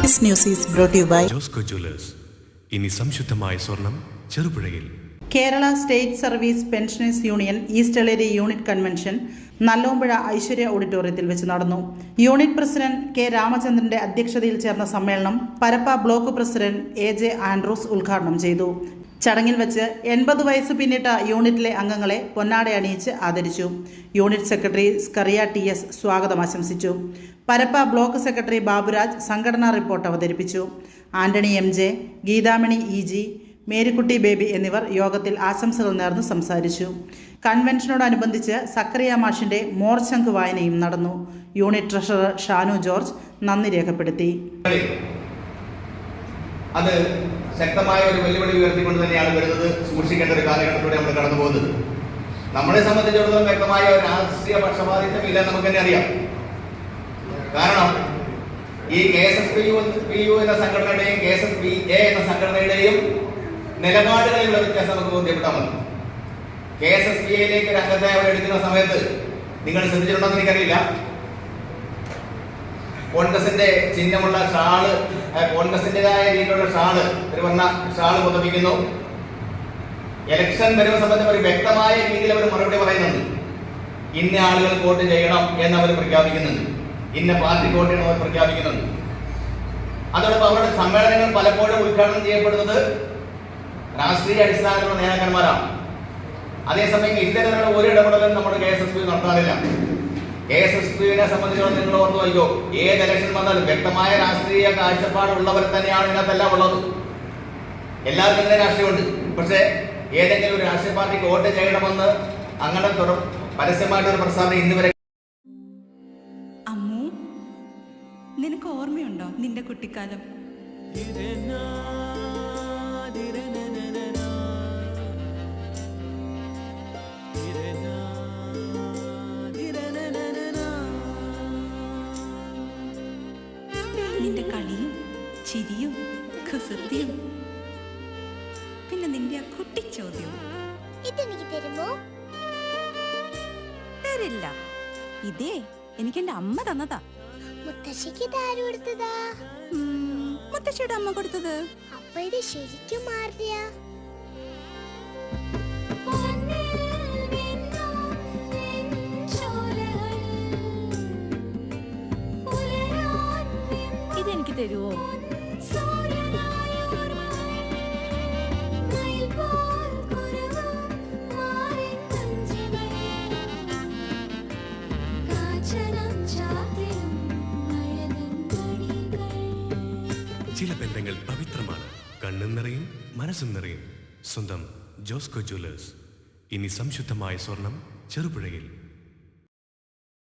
This news is brought to you by Josco Jewellers. ഇനി സംശുദ്ധമായ സ്വർണം ചെറുപുഴയിൽ. Kerala state service pensioners union east Eleri unit convention Nallompuzha Aishwarya ഓഡിറ്റോറിയത്തിൽ വെച്ച് നടന്നു. യൂണിറ്റ് പ്രസിഡന്റ് കെ രാമചന്ദ്രന്റെ അധ്യക്ഷതയിൽ ചേർന്ന സമ്മേളനം Parappa block president AJ Andrews ഉദ്ഘാടനം ചെയ്തു. ചടങ്ങിൽ വെച്ച് 80 വയസ്സ് പിന്നിട്ട യൂണിറ്റിലെ അംഗങ്ങളെ പൊന്നാട അണിയിച്ച് ആദരിച്ചു. യൂണിറ്റ് സെക്രട്ടറി സ്കറിയ TS സ്വാഗതം ആശംസിച്ചു. പരപ്പ ബ്ലോക്ക് സെക്രട്ടറി ബാബുരാജ് സംഘടനാ റിപ്പോർട്ട് അവതരിപ്പിച്ചു. Antony MJ, Geethamani EG, Marykutty baby എന്നിവർ യോഗത്തിൽ ആശംസകൾ നേർന്ന് സംസാരിച്ചു. കൺവെൻഷനോടനുബന്ധിച്ച് സക്കറിയ മാഷിന്റെ മോർശംഖ് വായനയും നടന്നു. യൂണിറ്റ് ട്രഷറർ ഷാനു ജോർജ് നന്ദി രേഖപ്പെടുത്തി. അത് ശക്തമായ ഒരു വെല്ലുവിളി ഉയർത്തിക്കൊണ്ട് തന്നെയാണ് വരുന്നത്. സൂക്ഷിക്കേണ്ട ഒരു കാലഘട്ടത്തിലൂടെ നമ്മൾ കടന്നു പോകുന്നത്. നമ്മളെ സംബന്ധിച്ചിടത്തോളം വ്യക്തമായ ഒരു രാഷ്ട്രീയ പക്ഷപാതിത്വം ഇല്ല നമുക്ക് തന്നെ അറിയാം. കാരണം ഈ KSSPU എന്ന സംഘടനയുടെയും KSSPA എന്ന സംഘടനയുടെയും നിലപാടുകളിലുള്ള വ്യത്യാസം നമുക്ക് ബോധ്യപ്പെട്ടാൽ മതി. KSSPAയിലേക്ക് ഒരു അംഗത്തെ അവരെടുക്കുന്ന സമയത്ത് നിങ്ങൾ ശ്രദ്ധിച്ചിട്ടുണ്ടോ എന്ന് എനിക്കറിയില്ല, കോൺഗ്രസിന്റെ ചിഹ്നമുള്ള ഷാള്, കോൺഗ്രസിന്റേതായ രീതിയിലുള്ള ഷാള്, ഒരു വർണ്ണ ഷാള് പുതപ്പിക്കുന്നു. ഇലക്ഷൻ വരുന്ന സമയത്ത് ഒരു വ്യക്തമായ രീതിയിൽ അവർ മറുപടി പറയുന്നുണ്ട്. ഇന്ന ആളുകൾ വോട്ട് ചെയ്യണം എന്നവർ പ്രഖ്യാപിക്കുന്നുണ്ട്, ഇന്ന പാർട്ടി വോട്ട് ചെയ്യണം അവർ പ്രഖ്യാപിക്കുന്നുണ്ട്. അതോടൊപ്പം അവരുടെ സമ്മേളനങ്ങൾ പലപ്പോഴും ഉദ്ഘാടനം ചെയ്യപ്പെടുന്നത് രാഷ്ട്രീയ അടിസ്ഥാനത്തിലുള്ള നേതാക്കന്മാരാണ്. അതേസമയം ഇത്തരത്തിലുള്ള ഒരു ഇടപെടലും നമ്മുടെ KSSPU നടത്താറില്ല. KSSPUവിനെ സംബന്ധിച്ചോളം നിങ്ങൾ ഓർത്തു വയ്ക്കോ, ഏത് ഇലക്ഷൻ വന്നാലും വ്യക്തമായ രാഷ്ട്രീയ കാഴ്ചപ്പാടുള്ളവർ തന്നെയാണ് ഇതിനകത്തെല്ലാം ഉള്ളത്. എല്ലാവർക്കും തന്നെ രാഷ്ട്രീയമുണ്ട്. പക്ഷേ ഏതെങ്കിലും ഒരു രാഷ്ട്രീയ പാർട്ടിക്ക് വോട്ട് ചെയ്യണമെന്ന് അങ്ങനെ പരസ്യമായിട്ടൊരു പ്രസ്താവന ഇന്ന് വരെ. അമ്മു, നിനക്ക് ഓർമ്മയുണ്ടോ നിന്റെ കുട്ടിക്കാലം? നിന്റെ കളിയും ചിരിയും കുസൃതിയും, പിന്നെ നിന്റെ ആ കുട്ടിച്ചോദ്യവും. ഇതെനിക്ക് തരുമോ? തരില്ല. ഇതേ എനിക്ക് എന്റെ അമ്മ തന്നതാ. മുത്തശ്ശിക്ക് ഇതാര് കൊടുത്തതാ? മുത്തശ്ശിയുടെ അമ്മ കൊടുത്തത്. അപ്പൊ ഇത് ശരിക്കും മാറിയ? ഇതെനിക്ക് തരുവോ? ചില ബന്ധങ്ങൾ പവിത്രമാണ്. കണ്ണും നിറയും മനസ്സും നിറയും. സ്വന്തം ജോസ്കോ ജ്വല്ലേഴ്സ്. ഇനി സംശുദ്ധമായ സ്വർണം ചെറുപുഴയിൽ.